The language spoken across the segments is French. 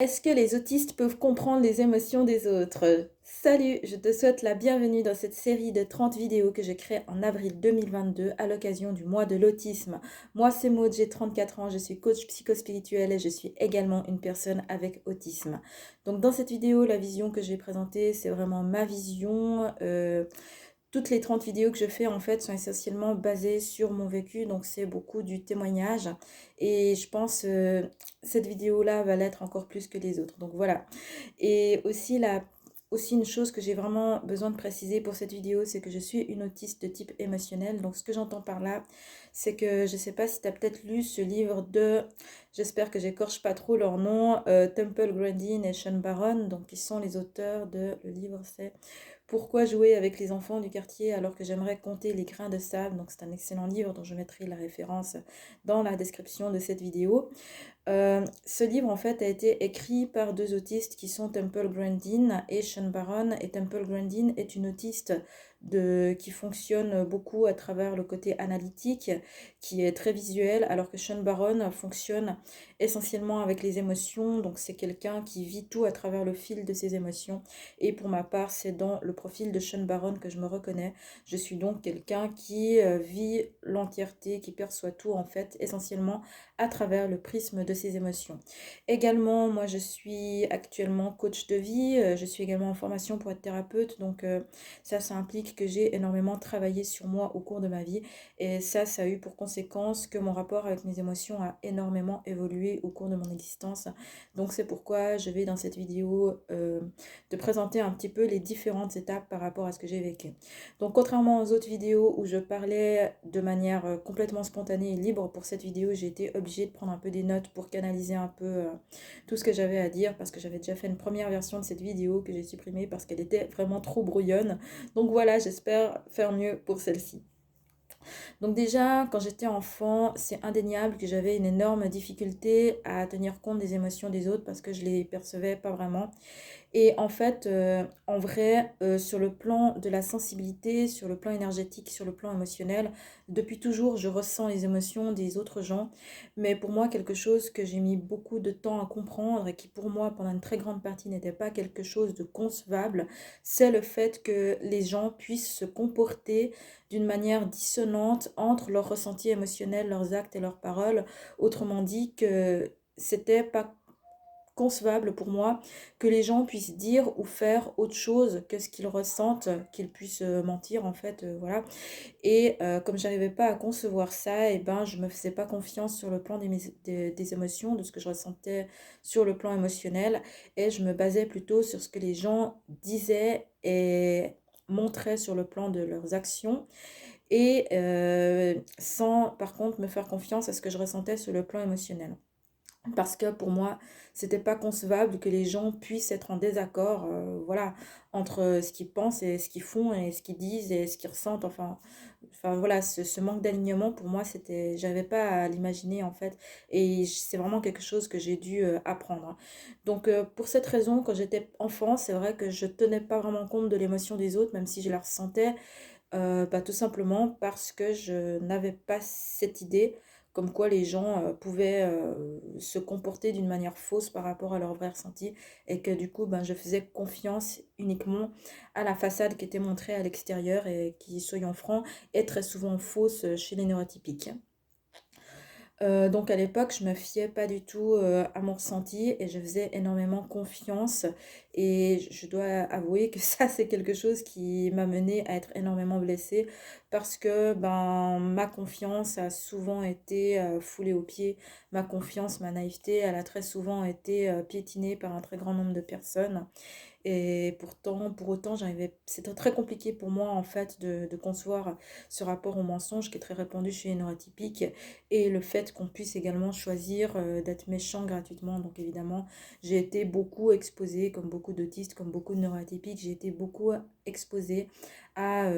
Est-ce que les autistes peuvent comprendre les émotions des autres? Salut, je te souhaite la bienvenue dans cette série de 30 vidéos que j'ai créée en avril 2022 à l'occasion du mois de l'autisme. Moi, c'est Maud, j'ai 34 ans, je suis coach psychospirituel et je suis également une personne avec autisme. Donc dans cette vidéo, la vision que je vais présenter, c'est vraiment ma vision. Toutes les 30 vidéos que je fais en fait sont essentiellement basées sur mon vécu, donc c'est beaucoup du témoignage et je pense cette vidéo-là va l'être encore plus que les autres. Donc voilà. Et aussi une chose que j'ai vraiment besoin de préciser pour cette vidéo, c'est que je suis une autiste de type émotionnel. Donc ce que j'entends par là, c'est que je ne sais pas si tu as peut-être lu ce livre de, j'espère que j'écorche pas trop leur nom, Temple Grandin et Sean Baron, donc qui sont les auteurs de, le livre c'est Pourquoi jouer avec les enfants du quartier alors que j'aimerais compter les grains de sable. Donc c'est un excellent livre dont je mettrai la référence dans la description de cette vidéo. Ce livre, en fait, a été écrit par deux autistes qui sont Temple Grandin et Sean Baron. Et Temple Grandin est une autiste qui fonctionne beaucoup à travers le côté analytique, qui est très visuel, alors que Sean Baron fonctionne essentiellement avec les émotions. Donc, c'est quelqu'un qui vit tout à travers le fil de ses émotions. Et pour ma part, c'est dans le profil de Sean Baron que je me reconnais. Je suis donc quelqu'un qui vit l'entièreté, qui perçoit tout, en fait, essentiellement à travers le prisme de ses émotions. Également, moi je suis actuellement coach de vie, je suis également en formation pour être thérapeute, donc ça implique que j'ai énormément travaillé sur moi au cours de ma vie et ça a eu pour conséquence que mon rapport avec mes émotions a énormément évolué au cours de mon existence. Donc c'est pourquoi je vais dans cette vidéo te présenter un petit peu les différentes étapes par rapport à ce que j'ai vécu. Donc contrairement aux autres vidéos où je parlais de manière complètement spontanée et libre, pour cette vidéo j'ai été obligée de prendre un peu des notes pour canaliser un peu tout ce que j'avais à dire parce que j'avais déjà fait une première version de cette vidéo que j'ai supprimée parce qu'elle était vraiment trop brouillonne. Donc voilà, j'espère faire mieux pour celle-ci. Donc déjà, quand j'étais enfant, c'est indéniable que j'avais une énorme difficulté à tenir compte des émotions des autres parce que je les percevais pas vraiment. Et en fait, en vrai, sur le plan de la sensibilité, sur le plan énergétique, sur le plan émotionnel, depuis toujours, je ressens les émotions des autres gens. Mais pour moi, quelque chose que j'ai mis beaucoup de temps à comprendre et qui pour moi, pendant une très grande partie, n'était pas quelque chose de concevable, c'est le fait que les gens puissent se comporter d'une manière dissonante entre leurs ressentis émotionnels, leurs actes et leurs paroles. Autrement dit, que c'était pas concevable pour moi que les gens puissent dire ou faire autre chose que ce qu'ils ressentent, qu'ils puissent mentir en fait, voilà. Et comme j'arrivais pas à concevoir ça, et ben je me faisais pas confiance sur le plan des émotions, de ce que je ressentais sur le plan émotionnel, et je me basais plutôt sur ce que les gens disaient et montraient sur le plan de leurs actions, et sans par contre me faire confiance à ce que je ressentais sur le plan émotionnel. Parce que pour moi, c'était pas concevable que les gens puissent être en désaccord, voilà, entre ce qu'ils pensent et ce qu'ils font et ce qu'ils disent et ce qu'ils ressentent. Enfin voilà, ce manque d'alignement pour moi, j'avais pas à l'imaginer en fait. Et c'est vraiment quelque chose que j'ai dû apprendre. Donc pour cette raison, quand j'étais enfant, c'est vrai que je tenais pas vraiment compte de l'émotion des autres, même si je la ressentais. Bah, tout simplement parce que je n'avais pas cette idée comme quoi les gens pouvaient se comporter d'une manière fausse par rapport à leur vrai ressenti et que du coup ben, je faisais confiance uniquement à la façade qui était montrée à l'extérieur et qui, soyons francs, est très souvent fausse chez les neurotypiques. Donc à l'époque, je me fiais pas du tout à mon ressenti et je faisais énormément confiance. Et je dois avouer que ça, c'est quelque chose qui m'a menée à être énormément blessée parce que ben, ma confiance a souvent été foulée aux pieds. Ma confiance, ma naïveté, elle a très souvent été piétinée par un très grand nombre de personnes. Et pourtant, pour autant, c'était très compliqué pour moi en fait de concevoir ce rapport au mensonge qui est très répandu chez les neurotypiques et le fait qu'on puisse également choisir d'être méchant gratuitement. Donc évidemment, j'ai été beaucoup exposée, comme beaucoup d'autistes, comme beaucoup de neurotypiques, j'ai été beaucoup exposée à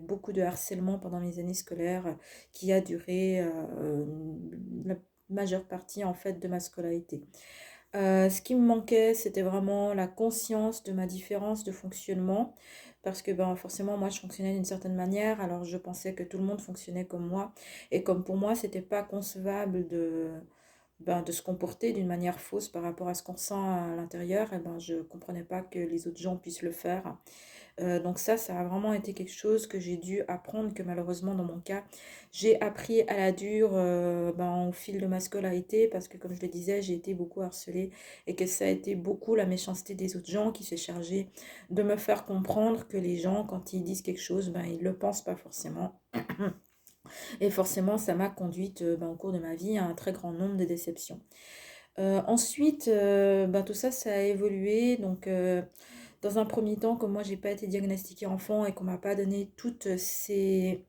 beaucoup de harcèlement pendant mes années scolaires qui a duré la majeure partie en fait de ma scolarité. Ce qui me manquait, c'était vraiment la conscience de ma différence de fonctionnement. Parce que ben, forcément, moi, je fonctionnais d'une certaine manière. Alors, je pensais que tout le monde fonctionnait comme moi. Et comme pour moi, c'était pas concevable de se comporter d'une manière fausse par rapport à ce qu'on ressent à l'intérieur, et ben, je ne comprenais pas que les autres gens puissent le faire. Donc ça a vraiment été quelque chose que j'ai dû apprendre, que malheureusement dans mon cas, j'ai appris à la dure au fil de ma scolarité, parce que comme je le disais, j'ai été beaucoup harcelée et que ça a été beaucoup la méchanceté des autres gens qui s'est chargée de me faire comprendre que les gens, quand ils disent quelque chose, ben, ils ne le pensent pas forcément. Et forcément, ça m'a conduite au cours de ma vie à un très grand nombre de déceptions. Ensuite, tout ça, ça a évolué. Donc, dans un premier temps, comme moi, j'ai pas été diagnostiquée enfant et qu'on m'a pas donné toutes ces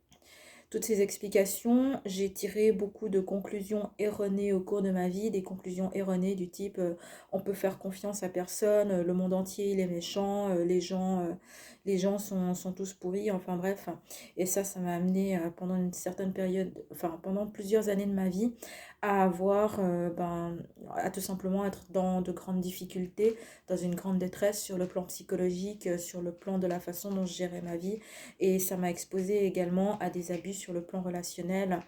explications, j'ai tiré beaucoup de conclusions erronées au cours de ma vie, des conclusions erronées du type on peut faire confiance à personne, le monde entier il est méchant, les gens sont tous pourris, enfin bref. Et ça m'a amené pendant une certaine période, enfin pendant plusieurs années de ma vie, à avoir, à tout simplement être dans de grandes difficultés, dans une grande détresse sur le plan psychologique, sur le plan de la façon dont je gérais ma vie. Et ça m'a exposée également à des abus sur le plan relationnel.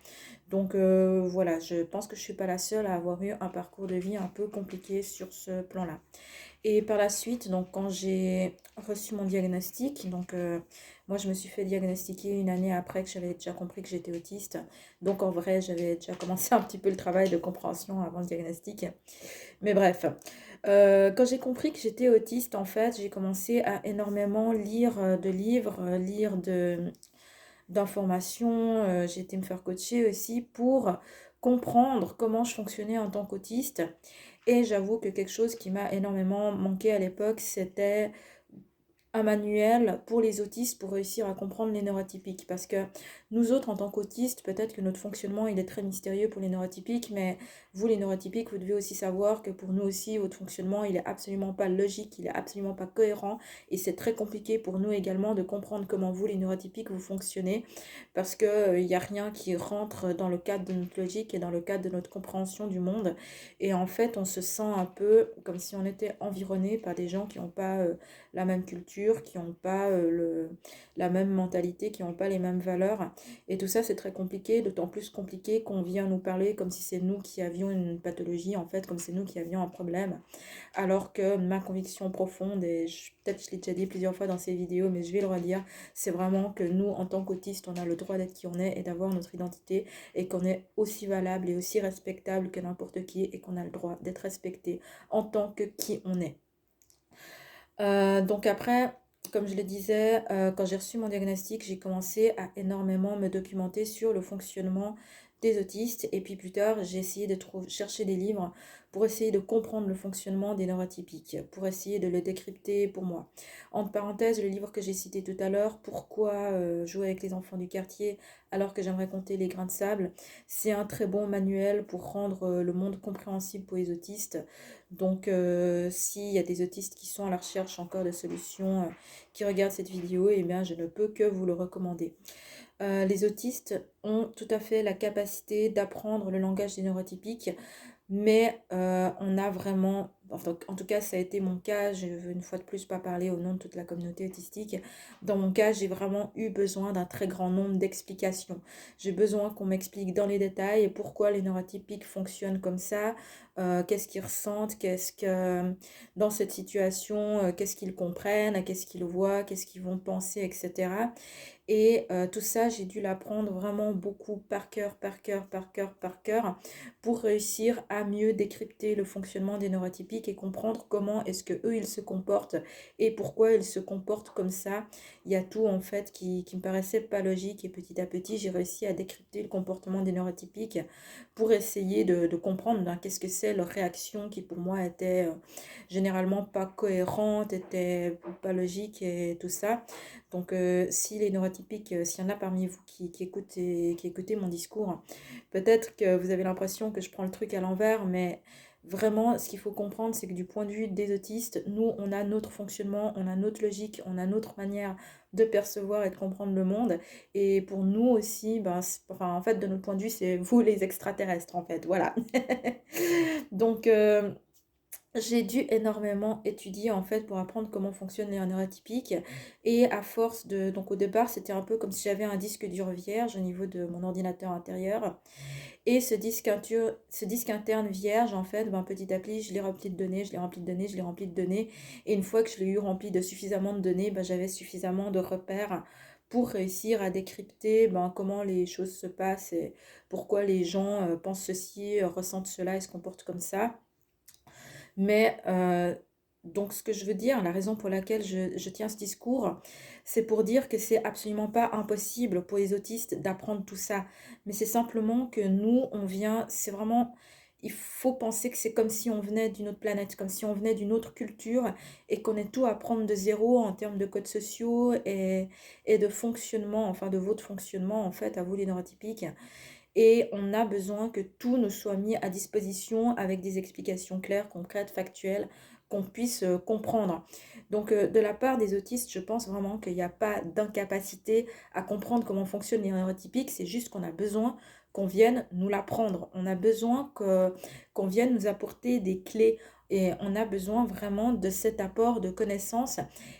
Donc voilà, je pense que je ne suis pas la seule à avoir eu un parcours de vie un peu compliqué sur ce plan-là. Et par la suite, donc quand j'ai reçu mon diagnostic, donc moi je me suis fait diagnostiquer une année après que j'avais déjà compris que j'étais autiste. Donc en vrai, j'avais déjà commencé un petit peu le travail de compréhension avant le diagnostic. Mais bref, quand j'ai compris que j'étais autiste, en fait, j'ai commencé à énormément lire de livres, lire d'informations. J'ai été me faire coacher aussi pour comprendre comment je fonctionnais en tant qu'autiste. Et j'avoue que quelque chose qui m'a énormément manqué à l'époque, c'était un manuel pour les autistes pour réussir à comprendre les neurotypiques. Parce que nous autres, en tant qu'autistes, peut-être que notre fonctionnement, il est très mystérieux pour les neurotypiques, mais vous, les neurotypiques, vous devez aussi savoir que pour nous aussi, votre fonctionnement, il est absolument pas logique, il est absolument pas cohérent, et c'est très compliqué pour nous également de comprendre comment vous, les neurotypiques, vous fonctionnez, parce que il n'y a rien qui rentre dans le cadre de notre logique et dans le cadre de notre compréhension du monde. Et en fait, on se sent un peu comme si on était environné par des gens qui n'ont pas la même culture, qui n'ont pas la même mentalité, qui n'ont pas les mêmes valeurs. Et tout ça, c'est très compliqué, d'autant plus compliqué qu'on vient nous parler comme si c'est nous qui avions une pathologie, en fait, comme c'est nous qui avions un problème. Alors que ma conviction profonde, et peut-être je l'ai déjà dit plusieurs fois dans ces vidéos, mais je vais le redire, c'est vraiment que nous, en tant qu'autistes, on a le droit d'être qui on est et d'avoir notre identité, et qu'on est aussi valable et aussi respectable que n'importe qui, et qu'on a le droit d'être respecté en tant que qui on est. Donc après, comme je le disais, quand j'ai reçu mon diagnostic, j'ai commencé à énormément me documenter sur le fonctionnement des autistes. Et puis plus tard, j'ai essayé de chercher des livres pour essayer de comprendre le fonctionnement des neurotypiques, pour essayer de le décrypter pour moi. Entre parenthèses, le livre que j'ai cité tout à l'heure, Pourquoi jouer avec les enfants du quartier alors que j'aimerais compter les grains de sable, c'est un très bon manuel pour rendre le monde compréhensible pour les autistes. Donc, s'il y a des autistes qui sont à la recherche encore de solutions, qui regardent cette vidéo, eh bien, je ne peux que vous le recommander. Les autistes ont tout à fait la capacité d'apprendre le langage des neurotypiques, mais on a vraiment, en tout cas ça a été mon cas, je veux une fois de plus pas parler au nom de toute la communauté autistique. Dans mon cas, j'ai vraiment eu besoin d'un très grand nombre d'explications. J'ai besoin qu'on m'explique dans les détails pourquoi les neurotypiques fonctionnent comme ça, qu'est-ce qu'ils ressentent, dans cette situation, qu'est-ce qu'ils comprennent, qu'est-ce qu'ils voient, qu'est-ce qu'ils vont penser, etc. Et tout ça, j'ai dû l'apprendre vraiment beaucoup par cœur, par cœur, par cœur, par cœur, pour réussir à mieux décrypter le fonctionnement des neurotypiques et comprendre comment est-ce que eux ils se comportent et pourquoi ils se comportent comme ça. Il y a tout en fait qui me paraissait pas logique, et petit à petit, j'ai réussi à décrypter le comportement des neurotypiques pour essayer de comprendre qu'est-ce que c'est leur réaction, qui pour moi était généralement pas cohérente, était pas logique et tout ça. Donc, si les neurotypiques, s'il y en a parmi vous qui écoutez mon discours, peut-être que vous avez l'impression que je prends le truc à l'envers, mais vraiment, ce qu'il faut comprendre, c'est que du point de vue des autistes, nous, on a notre fonctionnement, on a notre logique, on a notre manière de percevoir et de comprendre le monde. Et pour nous aussi, enfin, en fait, de notre point de vue, c'est vous les extraterrestres, en fait, voilà. Donc, J'ai dû énormément étudier en fait pour apprendre comment fonctionnent les neurotypiques et à force de donc au départ, c'était un peu comme si j'avais un disque dur vierge au niveau de mon ordinateur intérieur et ce disque interne vierge en fait, ben, petit à petit, je l'ai rempli de données, je l'ai rempli de données, je l'ai rempli de données et une fois que je l'ai eu rempli de suffisamment de données, ben, j'avais suffisamment de repères pour réussir à décrypter ben, comment les choses se passent et pourquoi les gens pensent ceci, ressentent cela et se comportent comme ça. Mais donc ce que je veux dire, la raison pour laquelle je tiens ce discours, c'est pour dire que c'est absolument pas impossible pour les autistes d'apprendre tout ça. Mais c'est simplement que nous, on vient, c'est vraiment, il faut penser que c'est comme si on venait d'une autre planète, comme si on venait d'une autre culture et qu'on est tout à apprendre de zéro en termes de codes sociaux et de fonctionnement, enfin de votre fonctionnement en fait, à vous les neurotypiques. Et on a besoin que tout nous soit mis à disposition avec des explications claires, concrètes, factuelles, qu'on puisse comprendre. Donc, de la part des autistes, je pense vraiment qu'il n'y a pas d'incapacité à comprendre comment fonctionnent les neurotypiques, c'est juste qu'on a besoin qu'on vienne nous l'apprendre. On a besoin qu'on vienne nous apporter des clés et on a besoin vraiment de cet apport de connaissances.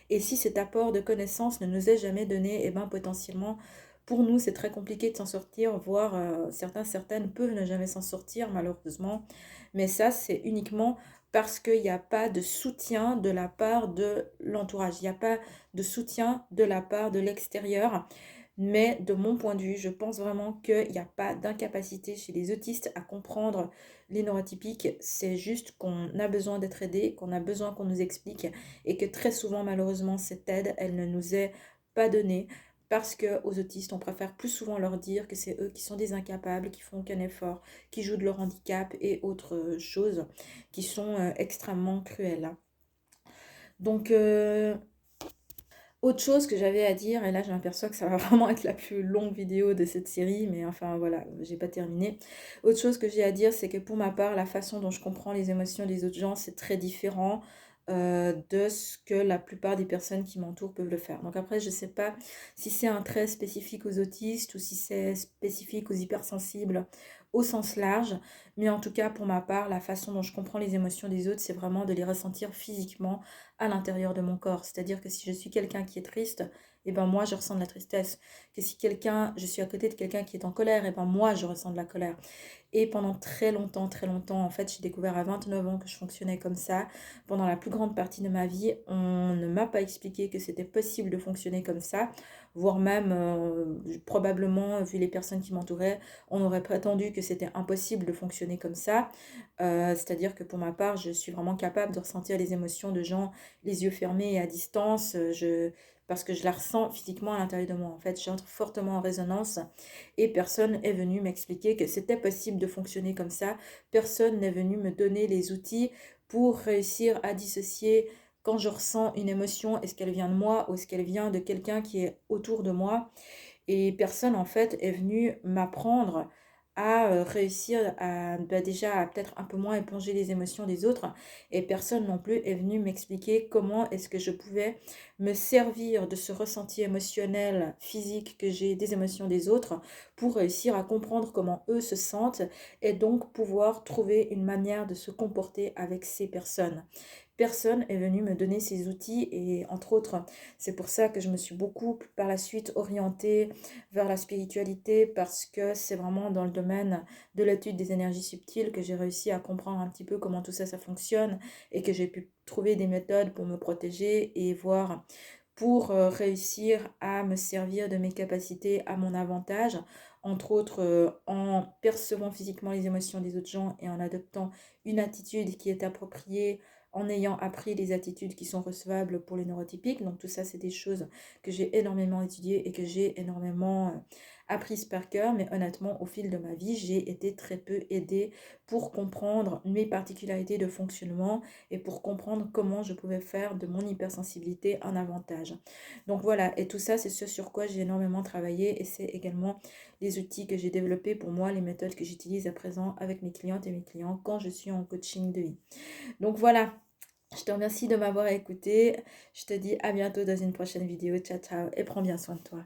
Et si cet apport de connaissances ne nous est jamais donné, eh ben, potentiellement, pour nous, c'est très compliqué de s'en sortir, voire certaines peuvent ne jamais s'en sortir, malheureusement. Mais ça, c'est uniquement parce qu'il n'y a pas de soutien de la part de l'entourage. Il n'y a pas de soutien de la part de l'extérieur. Mais de mon point de vue, je pense vraiment qu'il n'y a pas d'incapacité chez les autistes à comprendre les neurotypiques. C'est juste qu'on a besoin d'être aidé, qu'on a besoin qu'on nous explique et que très souvent, malheureusement, cette aide, elle ne nous est pas donnée parce qu'aux autistes, on préfère plus souvent leur dire que c'est eux qui sont des incapables, qui font aucun effort, qui jouent de leur handicap et autres choses qui sont extrêmement cruelles. Donc, autre chose que j'avais à dire, et là je m'aperçois que ça va vraiment être la plus longue vidéo de cette série, mais enfin voilà, j'ai pas terminé. Autre chose que j'ai à dire, c'est que pour ma part, la façon dont je comprends les émotions des autres gens, c'est très différent de ce que la plupart des personnes qui m'entourent peuvent le faire. Donc après, je sais pas si c'est un trait spécifique aux autistes ou si c'est spécifique aux hypersensibles au sens large, mais en tout cas pour ma part, la façon dont je comprends les émotions des autres, c'est vraiment de les ressentir physiquement à l'intérieur de mon corps. C'est-à-dire que si je suis quelqu'un qui est triste, et ben moi je ressens de la tristesse. Que si je suis à côté de quelqu'un qui est en colère, et ben moi je ressens de la colère. Et pendant très longtemps, en fait, j'ai découvert à 29 ans que je fonctionnais comme ça. Pendant la plus grande partie de ma vie, on ne m'a pas expliqué que c'était possible de fonctionner comme ça, voire même, probablement, vu les personnes qui m'entouraient, on aurait prétendu que c'était impossible de fonctionner comme ça. C'est-à-dire que pour ma part, je suis vraiment capable de ressentir les émotions de gens les yeux fermés et à distance, parce que je la ressens physiquement à l'intérieur de moi. En fait, j'entre fortement en résonance et personne est venu m'expliquer que c'était possible de fonctionner comme ça. Personne n'est venu me donner les outils pour réussir à dissocier quand je ressens une émotion, est-ce qu'elle vient de moi ou est-ce qu'elle vient de quelqu'un qui est autour de moi. Et personne, en fait, est venu m'apprendre à réussir à bah, déjà à peut-être un peu moins éponger les émotions des autres. Et personne non plus est venu m'expliquer comment est-ce que je pouvais me servir de ce ressenti émotionnel, physique que j'ai des émotions des autres pour réussir à comprendre comment eux se sentent et donc pouvoir trouver une manière de se comporter avec ces personnes. Personne est venu me donner ces outils et entre autres, c'est pour ça que je me suis beaucoup par la suite orientée vers la spiritualité parce que c'est vraiment dans le domaine de l'étude des énergies subtiles que j'ai réussi à comprendre un petit peu comment tout ça, ça fonctionne et que j'ai pu trouver des méthodes pour me protéger et voir pour réussir à me servir de mes capacités à mon avantage, entre autres en percevant physiquement les émotions des autres gens et en adoptant une attitude qui est appropriée en ayant appris les attitudes qui sont recevables pour les neurotypiques. Donc tout ça, c'est des choses que j'ai énormément étudiées et que j'ai énormément apprises par cœur. Mais honnêtement, au fil de ma vie, j'ai été très peu aidée pour comprendre mes particularités de fonctionnement et pour comprendre comment je pouvais faire de mon hypersensibilité un avantage. Donc voilà, et tout ça, c'est ce sur quoi j'ai énormément travaillé et c'est également les outils que j'ai développés pour moi, les méthodes que j'utilise à présent avec mes clientes et mes clients quand je suis en coaching de vie. Donc voilà, je te remercie de m'avoir écouté. Je te dis à bientôt dans une prochaine vidéo. Ciao, ciao et prends bien soin de toi.